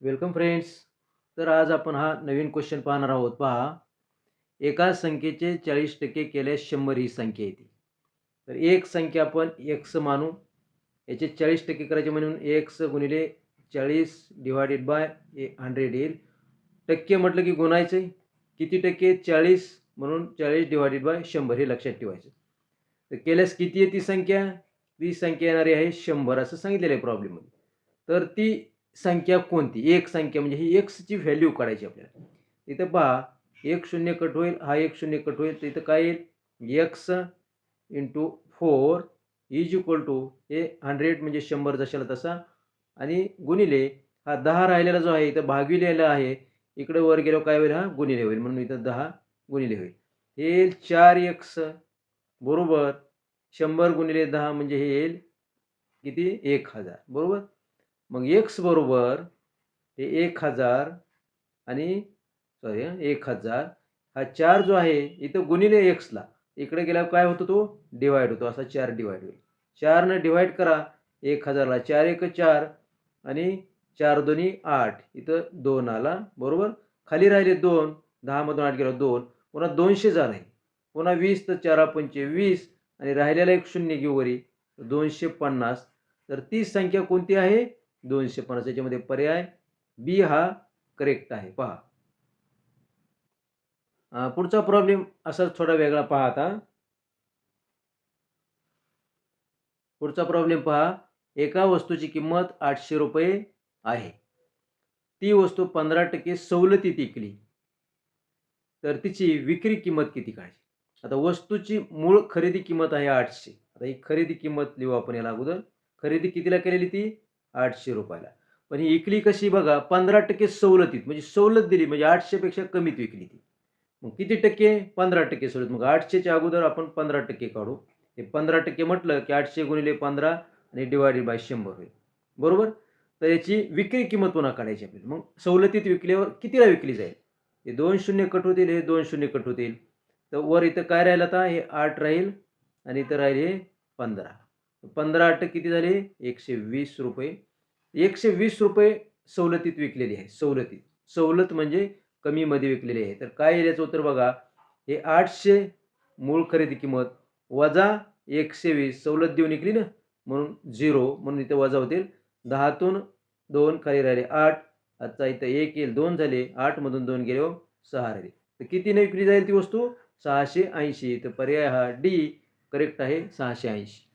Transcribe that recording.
Welcome friends. तर आज आपण हा नवीन क्वेश्चन पाहणार आहोत. पहा, एका संख्येचे 40% केल्यास 100 ही संख्या येते. तर एक संख्या आपण एक्स मानू, याचे 40% करायचे म्हणून एक्स गुणिले 40 डिवायडेड बाय 100 येईल. टक्के म्हटलं की गुणायचे. किती टक्के? 40 म्हणून 40 डिवायडेड बाय 100 हे लक्षात ठेवायचं. तर केल्यास किती आहे ती संख्या? ती संख्या येणारी आहे 100 असं सांगितलेलं आहे प्रॉब्लेममध्ये. तर ती संख्या कोणती? एक संख्या म्हणजे ही एक्सची व्हॅल्यू काढायची आपल्याला. इथं पहा, एक शून्य कट होईल, हा एक शून्य कट होईल. तर इथं काय येईल? X into 4 is equal to हे 100 म्हणजे 100 जशाला तसा, आणि गुणिले हा 10 राहिलेला जो आहे इथं भागिलेला आहे. इकडे वर गेलो काय होईल? हा गुणिले होईल, म्हणून इथं 10 गुणिले होईल. हे येईल 4x बरोबर 100 गुणिले 10 म्हणजे हे येईल किती? 1000 बरोबर. मग x बरोबर हे 1000 आणि सॉरी 1000 हा 4 जो आहे इथं गुणिले एक्सला इकडे गेल्यावर काय होतो? तो डिवाइड होतो. असा 4 डिवाइड होईल. 4 ने डिवाइड करा 1000ला. 4 एक 4 आणि 4 दोन्ही 8. इथं 2 आला बरोबर. खाली राहिले 2. 10 मधून 8 गेला 2. पुन्हा 200 झाला. पुन्हा 20 तर 4 पंचे 20 आणि राहिलेला एक शून्य घेऊ वरी 250. तर ती संख्या कोणती आहे? 250. याच्यामध्ये पर्याय बी हा करेक्ट आहे. पहा, पुढचा प्रॉब्लेम असाच थोडा वेगळा पहा. आता पुढचा प्रॉब्लेम पहा. एका वस्तूची किंमत 800 रुपये आहे. ती वस्तू 15% सवलतीत विकली, तर तिची विक्री किंमत किती काढायची? आता वस्तूची मूळ खरेदी किंमत आहे 800. आता ही खरेदी किंमत लिहू आपण याला अगोदर. खरेदी कितीला केलेली ती? 800 रुपयाला. पण ही विकली कशी बघा? 15% सवलतीत, म्हणजे सवलत दिली म्हणजे 800 पेक्षा कमीत विकली ती. मग किती टक्के? 15% सवलत. मग 800च्या अगोदर आपण 15% काढू. हे 15% म्हटलं की 800 गुणिले 15 आणि डिवायडेड बाय 100 होईल बरोबर. तर याची विक्री किंमत पुन्हा काढायची आपल्याला. मग सवलतीत विकल्यावर कितीला विकली जाईल? हे 2 शून्य कट होतील, हे 2 शून्य कट होतील. तर वर इथं काय राहील? आता हे 8 राहील आणि इथं राहील हे 15. 15 8 किती झाले? 120 रुपये. 120 रुपये सवलतीत विकलेली आहे. सवलतीत, सवलत म्हणजे कमीमध्ये विकलेली आहे. तर काय येईल याचं उत्तर बघा. हे 800 मूळ खरेदी किंमत वजा 120 सवलत देऊन विकली ना, म्हणून 0, म्हणून इथे वजा होतील. 10तून 2 खाली राहिले 8. आता इथं 1 येईल, 2 झाले. 8 मधून 2 गेले 6 राहिले. तर कितीने विकली जाईल ती वस्तू? 680. तर पर्याय हा डी करेक्ट आहे, 680.